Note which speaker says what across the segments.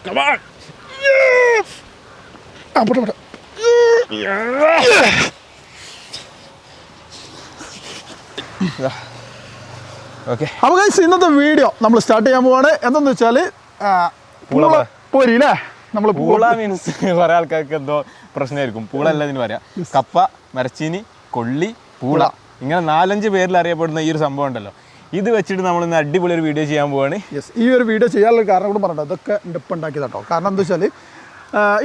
Speaker 1: Come on.
Speaker 2: Put it.
Speaker 1: Okay.
Speaker 2: അപ്പോൾ guys ഇന്നത്തെ video നമ്മൾ സ്റ്റാർട്ട് ചെയ്യാൻ പോവാണ്. എന്താണെന്ന് വെച്ചാൽ പൂള പോരി അല്ലേ? നമ്മൾ
Speaker 1: പൂള മീൻസ് കുറേ ആൾക്കാർക്ക് എന്തോ പ്രശ്നമായിരിക്കും. പൂള അല്ല ഇതിന് പറയാം. കപ്പ, മരച്ചീനി, കൊള്ളി, പൂള, ഇങ്ങനെ 4-5 പേരിൽ അറിയപ്പെടുന്ന ഈ ഒരു സംഭവം ഉണ്ടല്ലോ. ഇത് വെച്ചിട്ട് നമ്മൾ ഇന്ന് അടിപൊളി ഒരു വീഡിയോ ചെയ്യാൻ പോവാണ്.
Speaker 2: യെസ്, ഈ ഒരു വീഡിയോ ചെയ്യാനുള്ള കാരണം കൂടെ പറഞ്ഞിട്ട് അതൊക്കെ എൻ്റെ ഒപ്പം ഉണ്ടാക്കിയത് കേട്ടോ. കാരണം എന്താ വെച്ചാൽ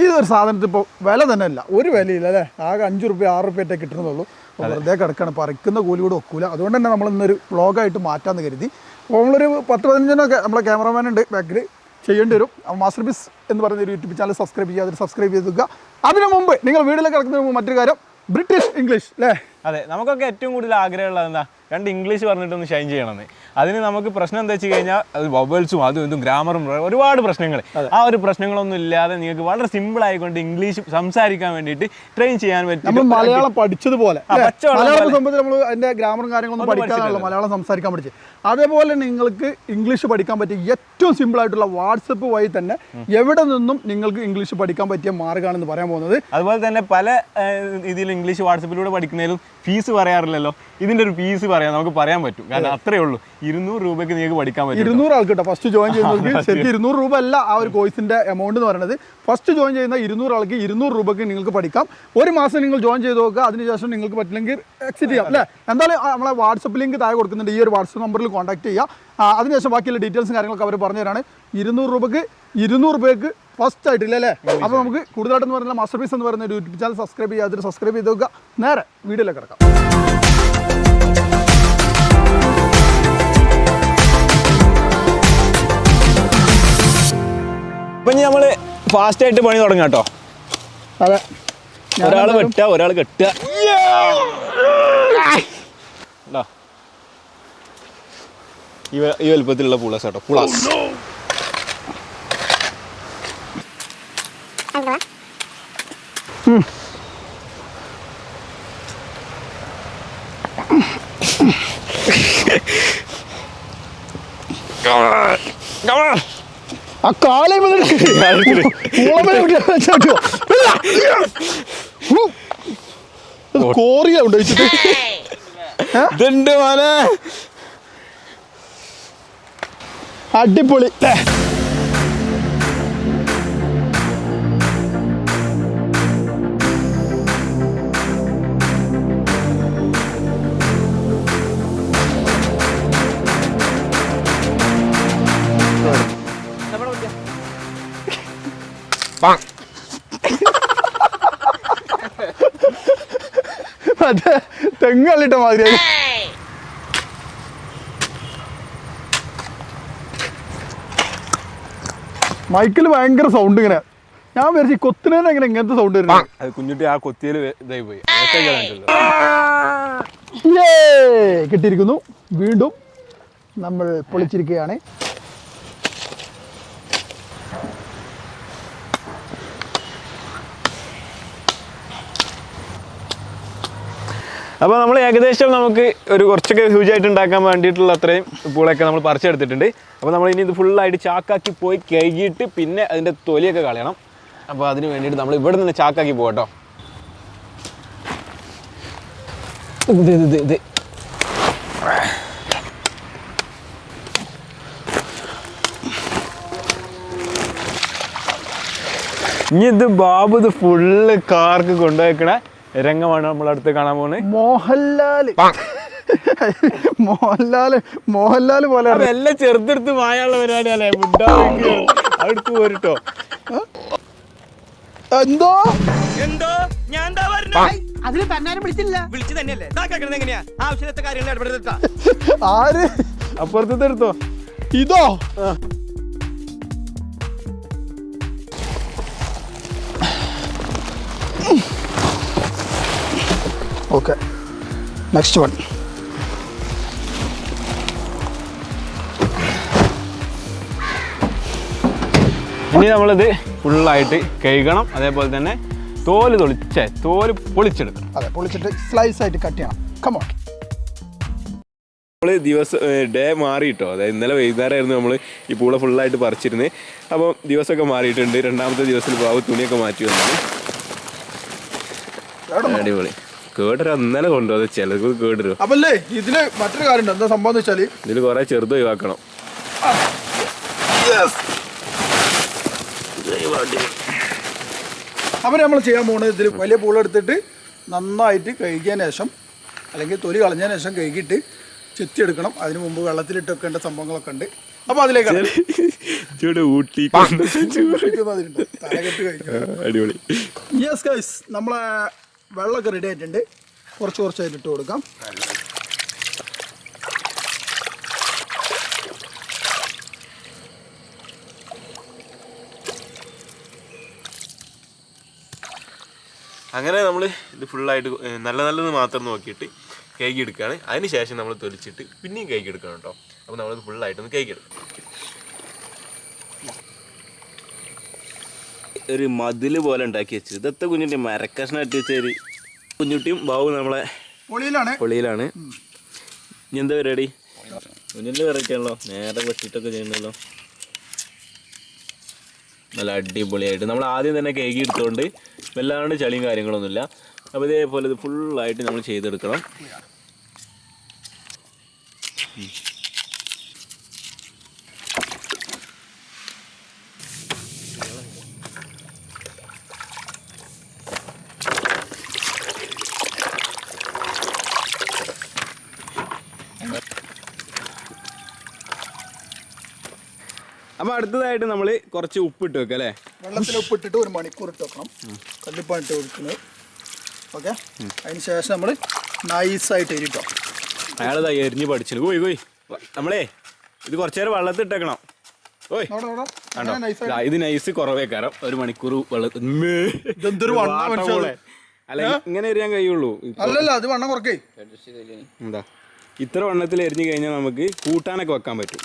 Speaker 2: ഈ ഒരു സാധനത്തിൽ ഇപ്പോൾ വില തന്നെ ഇല്ല, ഒരു വിലയില്ല അല്ലേ. ആകെ 5 രൂപ 6 രൂപയൊക്കെ കിട്ടുന്നുള്ളൂ. വെറുതെ കിടക്കാണ്, പറിക്കുന്ന കൂലി കൂടെ ഒക്കൂല. അതുകൊണ്ട് തന്നെ നമ്മൾ ഇന്നൊരു വ്ളോഗായിട്ട് മാറ്റാമെന്ന് കരുതി. അപ്പോൾ നമ്മളൊരു 10-15 നമ്മളെ ക്യാമറമാൻ ഉണ്ട് ബാക്കിൽ, ചെയ്യേണ്ടി വരും. മാസ്റ്റർ പീസ് എന്ന് പറയുന്ന ഒരു യൂട്യൂബ് ചാനൽ സബ്സ്ക്രൈബ് ചെയ്യുക, അതിൽ സബ്സ്ക്രൈബ് ചെയ്തുക. അതിന് മുമ്പ് നിങ്ങൾ വീട്ടിലേക്ക് കിടക്കുന്നതിന് മുമ്പ് മറ്റൊരു കാര്യം, ബ്രിട്ടീഷ് ഇംഗ്ലീഷ് അല്ലേ?
Speaker 1: അതെ, നമുക്കൊക്കെ ഏറ്റവും കൂടുതൽ ആഗ്രഹമുള്ളത് എന്താ, 2 ഇംഗ്ലീഷ് പറഞ്ഞിട്ടൊന്ന് ഷൈൻ ചെയ്യണമെന്ന്. അതിന് നമുക്ക് പ്രശ്നം എന്താ വെച്ച് കഴിഞ്ഞാൽ അത് വൊവൽസും അതും ഇതും ഗ്രാമറും ഒരുപാട് പ്രശ്നങ്ങൾ. ആ ഒരു പ്രശ്നങ്ങളൊന്നും ഇല്ലാതെ നിങ്ങൾക്ക് വളരെ സിമ്പിൾ ആയിക്കൊണ്ട് ഇംഗ്ലീഷ് സംസാരിക്കാൻ വേണ്ടിയിട്ട് ട്രെയിൻ ചെയ്യാൻ പറ്റും.
Speaker 2: നമ്മൾ മലയാളം പഠിച്ചതുപോലെ മലയാളത്തെ സംബന്ധിച്ച് നമ്മൾ അതിൻ്റെ ഗ്രാമറും കാര്യങ്ങളൊന്നും പഠിക്കാനുള്ള മലയാളം സംസാരിക്കാൻ പഠിച്ചു. അതേപോലെ നിങ്ങൾക്ക് ഇംഗ്ലീഷ് പഠിക്കാൻ പറ്റിയ ഏറ്റവും സിമ്പിൾ ആയിട്ടുള്ള വാട്സപ്പ് വഴി തന്നെ എവിടെ നിന്നും നിങ്ങൾക്ക് ഇംഗ്ലീഷ് പഠിക്കാൻ പറ്റിയ മാർഗ്ഗമാണെന്ന് പറയാൻ പോകുന്നത്.
Speaker 1: അതുപോലെ തന്നെ പല രീതിയിൽ ഇംഗ്ലീഷ് വാട്സപ്പിലൂടെ പഠിക്കുന്നതിലും ഫീസ് പറയാറില്ലല്ലോ. ഇതിൻ്റെ ഒരു ഫീസ് പറയാം, നമുക്ക് പറയാൻ പറ്റും. കാരണം അത്രയേ ഉള്ളൂ. 200 രൂപയ്ക്ക് നിങ്ങൾക്ക് പഠിക്കാൻ പറ്റും.
Speaker 2: 200 ആൾക്ക് കേട്ടോ ഫസ്റ്റ് ജോയിൻ ചെയ്യുന്നവർക്ക്. ശരിക്കും 200 രൂപ അല്ല ആ ഒരു കോഴ്സിൻ്റെ എമൗണ്ട് എന്ന് പറയുന്നത്. ഫസ്റ്റ് ജോയിൻ ചെയ്യുന്ന 200 ആൾക്ക് 200 രൂപയ്ക്ക് നിങ്ങൾക്ക് പഠിക്കാം. ഒരു മാസം നിങ്ങൾ ജോയിൻ ചെയ്ത് നോക്കുക. അതിനുശേഷം നിങ്ങൾക്ക് പറ്റില്ലെങ്കിൽ എക്സിറ്റ് ചെയ്യാം അല്ലേ? എന്തായാലും നമ്മളെ വാട്സപ്പ് ലിങ്ക് താഴെ കൊടുക്കുന്നുണ്ട്. ഈ ഒരു വാട്സപ്പ് നമ്പറിൽ കോൺടാക്ട് ചെയ്യുക. അതിനുശേഷം ബാക്കിയുള്ള ഡീറ്റെയിൽസും കാര്യങ്ങളൊക്കെ അവർ പറഞ്ഞു തരാണ്. 200 രൂപയ്ക്ക് 200 രൂപയ്ക്ക് ഫസ്റ്റ് ആയിട്ടില്ല അല്ലേ? അപ്പോൾ നമുക്ക് കൂടുതലായിട്ടെന്ന് പറയുന്ന മാസ്റ്റർ പീസ് എന്ന് പറയുന്ന ഒരു യൂട്യൂബ് ചാനൽ സബ്സ്ക്രൈബ് ചെയ്യുക, അതിൽ സബ്സ്ക്രൈബ് ചെയ്ത് നോക്കുക. നേരെ വീഡിയോയിലേക്ക് കിടക്കാം.
Speaker 1: ഇപ്പം ഇനി നമ്മൾ ഫാസ്റ്റായിട്ട് പണി തുടങ്ങാം കേട്ടോ.
Speaker 2: അതെ,
Speaker 1: ഒരാൾ വെട്ടുക, ഒരാൾ കെട്ടുക. ഈ വലുപ്പത്തിലുള്ള പൂളാസ് കേട്ടോ, പൂളാസ്.
Speaker 2: ആ കാലേ കോറിയ ഉണ്ടോച്ചിട്ട്
Speaker 1: ഇതുണ്ട് മോനെ,
Speaker 2: അടിപൊളി. അതെ, തെങ്ങല്ലിട്ട മാതിരി. മൈക്കിൽ ഭയങ്കര സൗണ്ട് ഇങ്ങനെ. ഞാൻ വിചാരിച്ചു കൊത്തുന്നതിന് എങ്ങനെ ഇങ്ങനത്തെ സൗണ്ട് വരുന്നത്.
Speaker 1: അത് കുഞ്ഞിട്ട് ആ കൊത്തിയിൽ ഇതായി പോയി.
Speaker 2: കിട്ടിയിരിക്കുന്നു. വീണ്ടും നമ്മൾ പൊളിച്ചിരിക്കുകയാണ്.
Speaker 1: അപ്പോൾ നമ്മൾ ഏകദേശം നമുക്ക് ഒരു കുറച്ചൊക്കെ ഹ്യൂജായിട്ട് ഉണ്ടാക്കാൻ വേണ്ടിയിട്ടുള്ള അത്രയും പൂളൊക്കെ നമ്മൾ പറിച്ചെടുത്തിട്ടുണ്ട്. അപ്പോൾ നമ്മൾ ഇനി ഇത് ഫുള്ളായിട്ട് ചാക്കാക്കി പോയി കഴുകിയിട്ട് പിന്നെ അതിൻ്റെ തൊലിയൊക്കെ കളയണം. അപ്പോൾ അതിന് വേണ്ടിയിട്ട് നമ്മൾ ഇവിടെ നിന്ന് ചാക്കാക്കി പോകട്ടോ. ഇത് ഇനി ഇത് ബാബു ഇത് ഫുള്ള് കാർക്ക് കൊണ്ടുപോയിക്കണ രംഗമാണ് നമ്മളടുത്ത് കാണാൻ പോകുന്നത്.
Speaker 2: മോഹൻലാല് പോലെ
Speaker 1: എല്ലാം ചെറുതെടുത്ത് മായുള്ള പരിപാടിയല്ലേ. അടുത്ത് പോരിട്ടോ.
Speaker 2: എന്തോ
Speaker 3: ഞാൻ അതിന് തന്നാരും വിളിച്ചു തന്നെയല്ലേ. എങ്ങനെയാ ആവശ്യത്തെ കാര്യങ്ങൾ ഇടപെടുത്ത
Speaker 2: ആര്
Speaker 1: അപ്പുറത്തെ എടുത്തോ.
Speaker 2: ഇതോ ഓക്കെ, നെക്സ്റ്റ് വൺ.
Speaker 1: ഇനി നമ്മളിത് ഫുള്ളായിട്ട് കഴുകണം. അതേപോലെ തന്നെ തോല് പൊളിച്ചെടുക്കണം.
Speaker 2: അതെ, പൊളിച്ചിട്ട് സ്ലൈസ് ആയിട്ട് കട്ട് ചെയ്യണം. Come on.
Speaker 1: നമ്മൾ ദിവസം ഡേ മാറിയിട്ടോ, അതായത് ഇന്നലെ വൈകുന്നേരമായിരുന്നു നമ്മൾ ഈ പൂള ഫുള്ളായിട്ട് പറിച്ചിരുന്നത്. അപ്പോൾ ദിവസമൊക്കെ മാറിയിട്ടുണ്ട്. രണ്ടാമത്തെ ദിവസത്തിൽ ബാബു തുണിയൊക്കെ മാറ്റി വന്നത്. അടിപൊളി. കേടരോ ഇന്നലെ കൊണ്ടുപോകും, ചിലത് കേടരോ.
Speaker 2: അപ്പല്ലേ ഇതില് മറ്റൊരു കാര്യം എന്താ സംഭവം എന്ന് വെച്ചാല്
Speaker 1: ഇതിൽ കുറെ ചെറുത് ഒഴിവാക്കണം.
Speaker 2: അപ്പോൾ നമ്മൾ ചെയ്യാൻ പോകുന്നത് ഇതിൽ വലിയ പൂള എടുത്തിട്ട് നന്നായിട്ട് കഴുകിയതിന് ശേഷം അല്ലെങ്കിൽ തൊലി കളഞ്ഞതിന് ശേഷം കഴുകിയിട്ട് ചെത്തിയെടുക്കണം. അതിന് മുമ്പ് വെള്ളത്തിലിട്ട് വെക്കേണ്ട സംഭവങ്ങളൊക്കെ ഉണ്ട്. അപ്പോൾ അതിലേക്ക്
Speaker 1: അടിപൊളി.
Speaker 2: യെസ് ഗൈസ്, നമ്മളെ വെള്ളമൊക്കെ റെഡി ആയിട്ടുണ്ട്. കുറച്ചായിട്ട് ഇട്ട് കൊടുക്കാം.
Speaker 1: അങ്ങനെ നമ്മൾ ഇത് ഫുള്ളായിട്ട് നല്ലത് മാത്രം നോക്കിയിട്ട് കേക്ക് എടുക്കുകയാണ്. അതിന് ശേഷം നമ്മൾ തൊലിച്ചിട്ട് പിന്നെയും കേക്ക് എടുക്കണം കേട്ടോ. അപ്പോൾ നമ്മളിത് ഫുള്ളായിട്ടൊന്ന് കേക്ക് എടുക്കും. ഒരു മതിൽ പോലെ ഉണ്ടാക്കി വെച്ചത്. ഇതത്തെ കുഞ്ഞിൻ്റെ മരക്കഷ്ണം ഇട്ട് വെച്ചൊരു കുഞ്ഞുട്ടിയും ബാബു നമ്മളെ പൊളിയിലാണ്. ഇനി എന്താ പരിപാടി? കുഞ്ഞിൻ്റെ വെറൈറ്റി ആണല്ലോ, നേരെ വെട്ടിയിട്ടൊക്കെ ചെയ്യുന്നല്ലോ. നല്ല അടിപൊളിയായിട്ട് നമ്മൾ ആദ്യം തന്നെ കേക്ക് എടുത്തുകൊണ്ട് വല്ലാണ്ട് ചളിയും കാര്യങ്ങളൊന്നുമില്ല. അപ്പോൾ ഇതേപോലെ ഇത് ഫുള്ളായിട്ട് നമ്മൾ ചെയ്തെടുക്കണം. അപ്പോൾ അടുത്തതായിട്ട് നമ്മൾ കുറച്ച് ഉപ്പിട്ട് വെക്കാം അല്ലേ?
Speaker 2: വെള്ളത്തിൽ ഉപ്പിട്ടിട്ട് 1 മണിക്കൂർ ഇട്ട് വെക്കണം. കല്ലുപ്പാണ് ഇട്ട് കൊടുക്കുന്നത്. ഓക്കെ, അതിന് ശേഷം നമ്മൾ നൈസായിട്ട് എരിട്ടോ.
Speaker 1: അയാളതാ എരിഞ്ഞ് പഠിച്ചു. പോയി നമ്മളേ ഇത് കുറച്ച് നേരം വെള്ളത്തിൽ ഇട്ടേക്കണം. ഓയ് കണ്ടോ, ഇത് നൈസ് കുറവേക്കാരം. 1 മണിക്കൂർ വെള്ളത്തിൽ. അല്ല ഇങ്ങനെ എരിയാൻ കഴിയുള്ളൂ.
Speaker 2: അല്ലല്ല, അത് വണ്ണം കുറക്കേ.
Speaker 1: എന്താ ഇത്ര വണ്ണത്തിൽ എരിഞ്ഞു കഴിഞ്ഞാൽ നമുക്ക് കൂട്ടാനൊക്കെ വെക്കാൻ പറ്റും.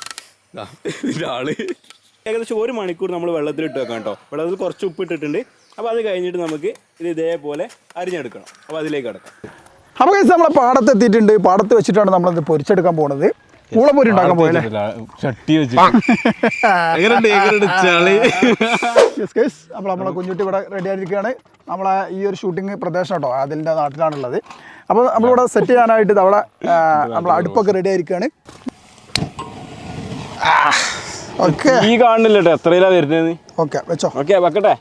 Speaker 1: ആള് ഏകദേശം 1 മണിക്കൂർ നമ്മൾ വെള്ളത്തിലിട്ട് വെക്കാം കേട്ടോ. വെള്ളത്തിൽ കുറച്ച് ഉപ്പ് ഇട്ടിട്ടുണ്ട്. അപ്പോൾ അത് കഴിഞ്ഞിട്ട് നമുക്ക് ഇത് ഇതേപോലെ അരിഞ്ഞെടുക്കണം. അപ്പോൾ അതിലേക്ക് കിടക്കാം.
Speaker 2: അപ്പോൾ നമ്മളെ പാടത്ത് എത്തിയിട്ടുണ്ട്. പാടത്ത് വെച്ചിട്ടാണ് നമ്മളത് പൊരിച്ചെടുക്കാൻ പോകുന്നത്. പൂളപ്പൊരി ഉണ്ടാക്കാൻ പോയല്ലേ?
Speaker 1: ചട്ടി വെച്ച്
Speaker 2: അപ്പോൾ നമ്മളെ കുഞ്ഞുട്ടി ഇവിടെ റെഡി ആയിരിക്കുകയാണ്. നമ്മളെ ഈ ഒരു ഷൂട്ടിംഗ് പ്രദേശം കേട്ടോ, അതിൻ്റെ നാട്ടിലാണുള്ളത്. അപ്പോൾ നമ്മളിവിടെ സെറ്റ് ചെയ്യാനായിട്ട് അവിടെ നമ്മളെ അടുപ്പൊക്കെ റെഡി ആയിരിക്കുകയാണ്.
Speaker 1: ഈ കാണുന്നില്ല കേട്ടോ എത്രയിലാ വരുന്നത്.
Speaker 2: ഓക്കെ വെച്ചോ.
Speaker 1: ഓക്കെ വെക്കട്ടെ.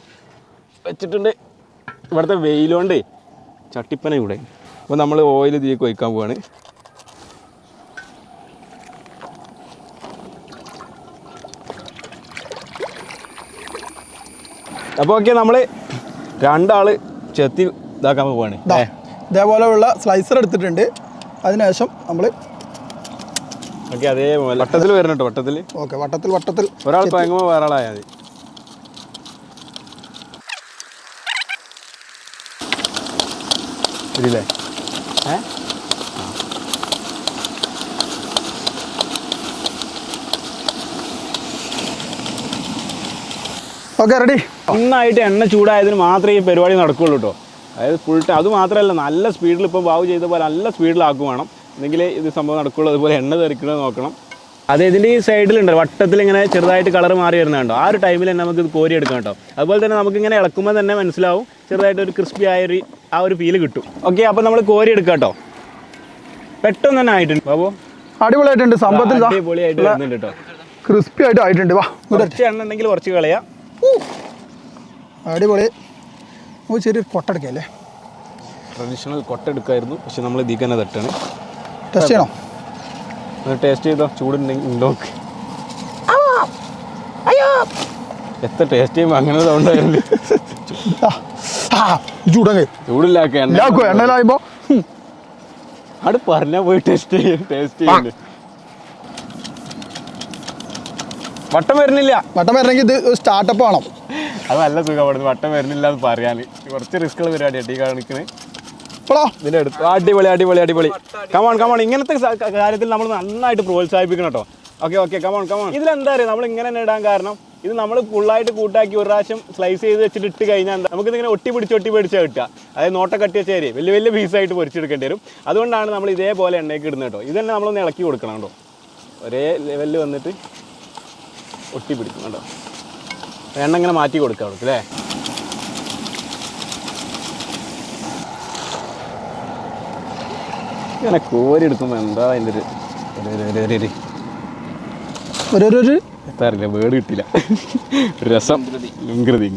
Speaker 1: വെച്ചിട്ടുണ്ട്. ഇവിടുത്തെ വെയിലുകൊണ്ട് ചട്ടിപ്പന ഇവിടെ. അപ്പോൾ നമ്മൾ ഓയിൽ ഇതിലേക്ക് ഒഴിക്കാൻ പോവാണ്. അപ്പോൾ ഓക്കെ നമ്മൾ 2 ആള് ചെത്തി ഇതാക്കാൻ പോവാണ്.
Speaker 2: ഇതേപോലെയുള്ള സ്ലൈസർ എടുത്തിട്ടുണ്ട്. അതിനുശേഷം നമ്മൾ
Speaker 1: ഓക്കെ അതേപോലെ വട്ടത്തിൽ വരണം കേട്ടോ. വട്ടത്തിൽ
Speaker 2: ഓക്കെ, വട്ടത്തിൽ
Speaker 1: ഒരാൾ പയങ്ങുമ്പോൾ വേറെ ആളായാൽ മതി. ശരിയല്ലേ?
Speaker 2: Okay ready.
Speaker 1: നന്നായിട്ട് എണ്ണ ചൂടായതിന് മാത്രമേ ഈ പരിപാടി നടക്കുകയുള്ളൂ കേട്ടോ. അതായത് ഫുൾ ടൈം. അത് മാത്രമല്ല നല്ല സ്പീഡിൽ ഇപ്പോൾ ബാബു ചെയ്ത പോലെ നല്ല സ്പീഡിലാക്കും വേണം, എന്നെങ്കിൽ ഇത് സംഭവം നടക്കുകയുള്ളൂ. അതുപോലെ എണ്ണ തെറിക്കണത് നോക്കണം. അത് ഇതിൻ്റെ ഈ സൈഡിലുണ്ട് വട്ടത്തിൽ ഇങ്ങനെ ചെറുതായിട്ട് കളർ മാറി വരുന്നുണ്ടോ. ആ ഒരു ടൈമിൽ തന്നെ നമുക്ക് ഇത് കോരി എടുക്കാം കേട്ടോ. അതുപോലെ തന്നെ നമുക്കിങ്ങനെ ഇളക്കുമ്പോൾ തന്നെ മനസ്സിലാവും ചെറുതായിട്ട് ഒരു ക്രിസ്പി ആയൊരു ആ ഒരു ഫീല് കിട്ടും. ഓക്കെ, അപ്പോൾ നമ്മൾ കോരി എടുക്കാം കേട്ടോ. പെട്ടെന്ന് തന്നെ ആയിട്ടുണ്ട് ബാബു.
Speaker 2: അടിപൊളിയായിട്ടുണ്ട്. സംഭവത്തിൽ
Speaker 1: അടിപൊളിയായിട്ട് വരുന്നുണ്ട് കേട്ടോ.
Speaker 2: ക്രിസ്പി ആയിട്ട് ആയിട്ടുണ്ട്. വാ,
Speaker 1: കുറച്ച് എണ്ണ ഉണ്ടെങ്കിൽ കുറച്ച് കളയാം.
Speaker 2: അടിപൊളി. ചെറിയൊരു കൊട്ടെടുക്കല്ലേ?
Speaker 1: ട്രഡീഷണൽ കൊട്ടെടുക്കായിരുന്നു, പക്ഷെ നമ്മൾ ഇതിൽ തന്നെ തട്ടാണ്.
Speaker 2: ടെസ്റ്റ് ചെയ്യണോ?
Speaker 1: ടേസ്റ്റ് ചെയ്തോ, ചൂടുണ്ടെങ്കിൽ എത്ര ടേസ്റ്റ് ചെയ്യുമ്പോൾ അങ്ങനെ സൗണ്ടായിരുന്നു. ചൂടില്ലാക്ക
Speaker 2: എണ്ണയിലാകുമ്പോൾ
Speaker 1: അവിടെ പറഞ്ഞാൽ പോയി ടേസ്റ്റ് ചെയ്യുന്നുണ്ട്. വട്ടം വരണമെങ്കിൽ
Speaker 2: ഇത് സ്റ്റാർട്ടപ്പ് ആണോ?
Speaker 1: അത് നല്ല സുഖപ്പെടുന്നു. വട്ടം വരുന്നില്ല എന്ന് പറയാൻ കുറച്ച് റിസ്ക്കുള്ള പരിപാടിയാണ് ഈ കാണിക്കുന്നത്. ഇതിൻ്റെ അടുത്ത് അടിപൊളി. കമോൺ ഇങ്ങനത്തെ കാര്യത്തിൽ നമ്മൾ നന്നായിട്ട് പ്രോത്സാഹിപ്പിക്കണം കേട്ടോ. Okay come on. ഇതിലെന്താ അറിയാം, നമ്മൾ ഇങ്ങനെ തന്നെ ഇടാൻ കാരണം ഇത് നമ്മൾ ഫുള്ളായിട്ട് കൂട്ടാക്കി ഒരു പ്രാവശ്യം സ്ലൈസ് ചെയ്ത് വെച്ചിട്ട് ഇട്ട് കഴിഞ്ഞാൽ നമുക്കിതിങ്ങനെ ഒട്ടി പിടിച്ചാൽ കിട്ടുക. അതായത് നോട്ട കട്ടി വെച്ച ഏരിയ വലിയ വലിയ പീസായിട്ട് പൊരിച്ചെടുക്കേണ്ടി വരും. അതുകൊണ്ടാണ് നമ്മൾ ഇതേപോലെ എണ്ണയ്ക്ക് ഇടുന്നത് കേട്ടോ. ഇത് തന്നെ നമ്മളൊന്ന് ഇളക്കി കൊടുക്കണം കേട്ടോ. ഒരേ ലെവലിൽ വന്നിട്ട് ഒട്ടി പിടിക്കും കേട്ടോ. എണ്ണ ഇങ്ങനെ മാറ്റി കൊടുക്കുക അവർക്ക് അല്ലേ. ഇങ്ങനെ കോരി എടുക്കുമ്പോൾ എന്താ അതിൻ്റെ ഒരു എത്താറില്ല, വേർഡ് കിട്ടില്ല. രസം ഇംഗ്രതി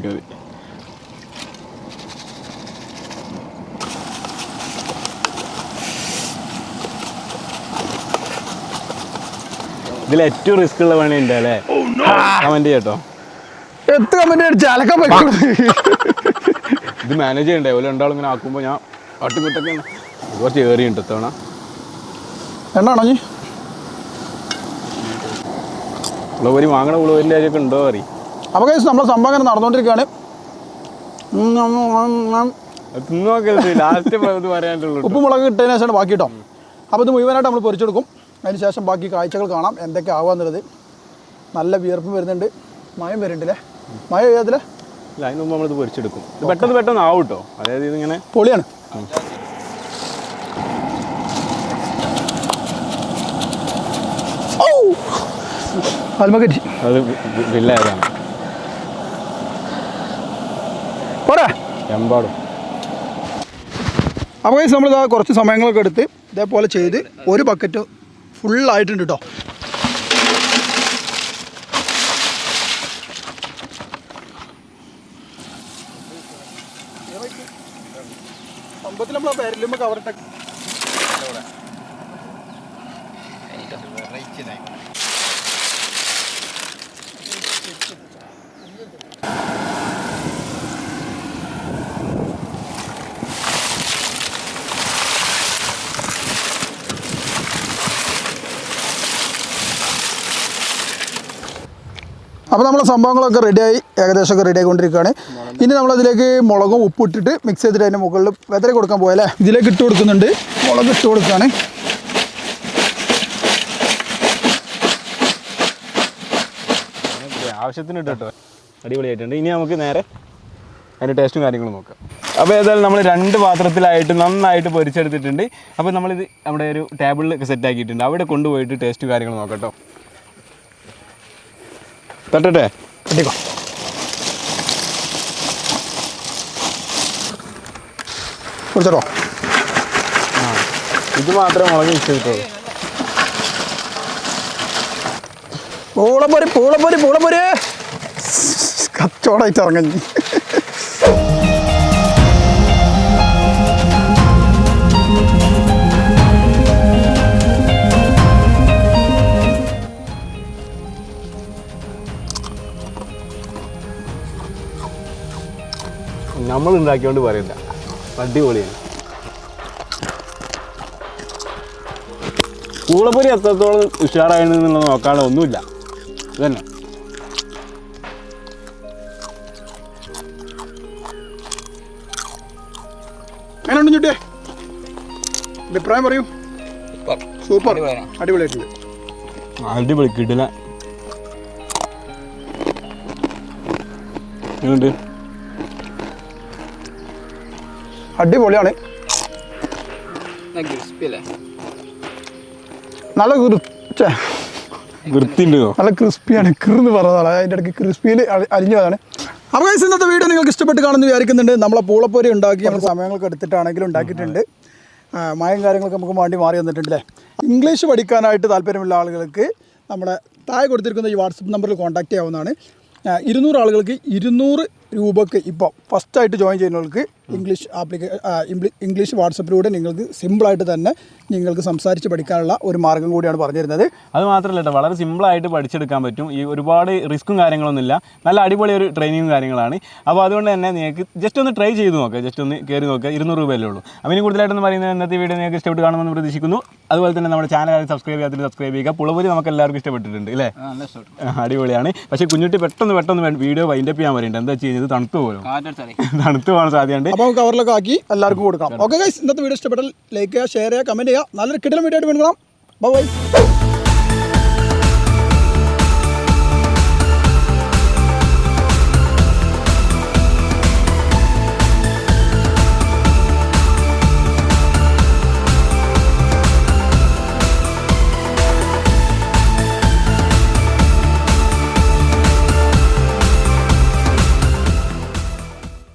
Speaker 1: ഇതിൽ ഏറ്റവും റിസ്ക് ഉള്ള പണി ഉണ്ട് അല്ലേ? കമന്റ് ചെയ്യട്ടോ. ഇത് മാനേജ് ചെയ്യണ്ടേ? ഓരോ രണ്ടാളും ഇങ്ങനെ ആക്കുമ്പോൾ ഞാൻ ഒട്ടിക്കുട്ടൊക്കെ കുറച്ച് ഏറിയുണ്ട് തവണ.
Speaker 2: എന്നാണോ നീ
Speaker 1: ഉളവരി വാങ്ങണ ഉളവരിൻ്റെ കാര്യമൊക്കെ ഉണ്ടോ അറിയും.
Speaker 2: അപ്പോൾ നമ്മളെ സംഭവം അങ്ങനെ നടന്നുകൊണ്ടിരിക്കുകയാണ്.
Speaker 1: ലാസ്റ്റ് പറയാനുള്ളൂ.
Speaker 2: ഉപ്പ് മുളക് ഇട്ടതിന് ശേഷമാണ് ബാക്കി കേട്ടോ. അപ്പോൾ ഇത് മുഴുവനായിട്ട് നമ്മൾ പൊരിച്ചെടുക്കും. അതിന് ശേഷം ബാക്കി കാഴ്ചകൾ കാണാം എന്തൊക്കെ ആവാന്നുള്ളത്. നല്ല വിയർപ്പ് വരുന്നുണ്ട്, മയം വരുന്നുണ്ടല്ലേ? മഴ പെയ്യാതില്ലേ?
Speaker 1: ഇല്ല, അതിന് മുമ്പ് നമ്മളിത് പൊരിച്ചെടുക്കും. ഇത് പെട്ടെന്ന് ആവും കേട്ടോ. അതായത് ഇതിങ്ങനെ
Speaker 2: പൊളിയാണ്.
Speaker 1: അത് വില്ലായതാണ് എമ്പാടും.
Speaker 2: അപ്പോൾ നമ്മളിതാ കുറച്ച് സമയങ്ങളൊക്കെ എടുത്ത് ഇതേപോലെ ചെയ്ത് ഒരു ബക്കറ്റ് ഫുള്ളായിട്ടുണ്ട് കേട്ടോ. സംഭവത്തിൽ നമ്മൾ പേരിലുമ്പോൾ കവറിട്ട അപ്പോൾ നമ്മളെ സംഭവങ്ങളൊക്കെ റെഡിയായി, ഏകദേശമൊക്കെ റെഡി ആയിക്കൊണ്ടിരിക്കുകയാണ്. ഇനി നമ്മളതിലേക്ക് മുളകും ഉപ്പ് ഇട്ടിട്ട് മിക്സ് ചെയ്തിട്ട് അതിൻ്റെ മുകളിൽ വെതറി കൊടുക്കാൻ പോയല്ലേ, ഇതിലേക്ക് ഇട്ട് കൊടുക്കുന്നുണ്ട്. മുളക് ഇട്ട് കൊടുക്കുകയാണ്.
Speaker 1: ആവശ്യത്തിന് ഇട്ടോ, അടിപൊളിയായിട്ടുണ്ട്. ഇനി നമുക്ക് നേരെ അതിൻ്റെ ടേസ്റ്റും കാര്യങ്ങളും നോക്കാം. അപ്പോൾ ഏതായാലും നമ്മൾ 2 പാത്രത്തിലായിട്ട് നന്നായിട്ട് പൊരിച്ചെടുത്തിട്ടുണ്ട്. അപ്പോൾ നമ്മളിത് നമ്മുടെ ഒരു ടേബിളിലൊക്കെ സെറ്റ് ആക്കിയിട്ടുണ്ട്. അവിടെ കൊണ്ടുപോയിട്ട് ടേസ്റ്റ് കാര്യങ്ങൾ നോക്കാം കേട്ടോ. തട്ടട്ടെ?
Speaker 2: കട്ടിക്കോ. കൊടുത്തോ.
Speaker 1: ഇത് മാത്രമേ മുളക് മിക്സ് ചെയ്തിട്ടുള്ളൂ.
Speaker 2: പൂളപ്പൊരി കച്ചവടമായിട്ട് ഇറങ്ങി.
Speaker 1: നമ്മൾ ഉണ്ടാക്കിയോണ്ട് പറയില്ല, അടിപൊളിയാണ്. പൂളപ്പൊരി എത്രത്തോളം ഉഷാറായെന്നുള്ളത് നോക്കാതെ ഒന്നുമില്ല. ഇതന്നെ
Speaker 2: എങ്ങനെയുണ്ട് ചുട്ടിയെ? അഭിപ്രായം പറയൂ. സൂപ്പർ, അടിപൊളിയായിട്ടുണ്ട്.
Speaker 1: അടിപൊളി കിടില. എങ്ങനെയുണ്ട്?
Speaker 2: അടിപൊളിയാണ്. നല്ല
Speaker 1: വൃത്തിയുണ്ടോ?
Speaker 2: നല്ല ക്രിസ്പിയാണ്. കിർന്ന് പറഞ്ഞതാണ്, അതിൻ്റെ ഇടയ്ക്ക് ക്രിസ്പിയിൽ അരിഞ്ഞതാണ്. അപ്പോൾ ഇന്നത്തെ വീഡിയോ നിങ്ങൾക്ക് ഇഷ്ടപ്പെട്ട് കാണുമെന്ന് വിചാരിക്കുന്നുണ്ട്. നമ്മളെ പൂളപ്പൊരി ഉണ്ടാക്കി നമ്മൾ സമയങ്ങളൊക്കെ എടുത്തിട്ടാണെങ്കിലും ഉണ്ടാക്കിയിട്ടുണ്ട്. മായം കാര്യങ്ങളൊക്കെ നമുക്ക് വേണ്ടി മാറി വന്നിട്ടുണ്ടല്ലേ. ഇംഗ്ലീഷ് പഠിക്കാനായിട്ട് താല്പര്യമുള്ള ആളുകൾക്ക് നമ്മുടെ താഴെ കൊടുത്തിരിക്കുന്ന ഈ വാട്സപ്പ് നമ്പറിൽ കോൺടാക്റ്റ് ചെയ്യാവുന്നതാണ്. 200 ആളുകൾക്ക് 200 രൂപക്ക് ഇപ്പോൾ ഫസ്റ്റായിട്ട് ജോയിൻ ചെയ്യുന്നവർക്ക് ഇംഗ്ലീഷ് വാട്സപ്പിലൂടെ നിങ്ങൾക്ക് സിമ്പിളായിട്ട് തന്നെ നിങ്ങൾക്ക് സംസാരിച്ച് പഠിക്കാനുള്ള ഒരു മാർഗ്ഗം കൂടിയാണ് പറഞ്ഞിരുന്നത്.
Speaker 1: അത് മാത്രമല്ല കേട്ടോ, വളരെ സിമ്പിളായിട്ട് പഠിച്ചെടുക്കാൻ പറ്റും. ഈ ഒരുപാട് റിസ്ക്കും കാര്യങ്ങളൊന്നുമില്ല, നല്ല അടിപൊളി ഒരു ട്രെയിനിങ്ങും കാര്യങ്ങളാണ്. അപ്പോൾ അതുകൊണ്ട് തന്നെ നിങ്ങൾക്ക് ജസ്റ്റ് ഒന്ന് ട്രൈ ചെയ്ത് നോക്കുക, ജസ്റ്റ് ഒന്ന് കയറി നോക്കുക. 200 രൂപയല്ലേ ഉള്ളൂ. അതിന് കൂടുതലായിട്ടൊന്ന് പറയുന്നത് ഇന്നത്തെ വീഡിയോ നിങ്ങൾക്ക് ഇഷ്ടപ്പെട്ട് കാണുമെന്ന് പ്രതീക്ഷിക്കുന്നു. അതുപോലെ തന്നെ നമ്മുടെ ചാനൽ സബ്സ്ക്രൈബ് ചെയ്യാത്തിട്ട് സബ്സ്ക്രൈബ് ചെയ്യുക. പുളപൊരി നമുക്ക് എല്ലാവർക്കും ഇഷ്ടപ്പെട്ടിട്ടുണ്ട് അല്ലേ? അടിപൊളിയാണ്. പക്ഷേ കുഞ്ഞുട്ടി പെട്ടെന്ന് വീഡിയോ വൈൻഡപ്പ് ചെയ്യാൻ പറയുന്നുണ്ട്. എന്താ ചെയ്യുന്നത്? തണുത്ത് പോകാൻ സാധ്യതയുണ്ട്.
Speaker 2: അപ്പോൾ കവറിലൊക്കെ ആക്കി എല്ലാവർക്കും കൊടുക്കാം. ഓക്കെ ഗൈസ്, ഇന്നത്തെ വീഡിയോ ഇഷ്ടപ്പെട്ടാൽ ലൈക്ക് ചെയ്യുക, ഷെയർ ചെയ്യുക, കമൻറ്റ് ചെയ്യുക. നല്ലൊരു കിടിലൻ വീഡിയോ ആയിട്ട് വീണ്ടും കാണാം. ബൈ.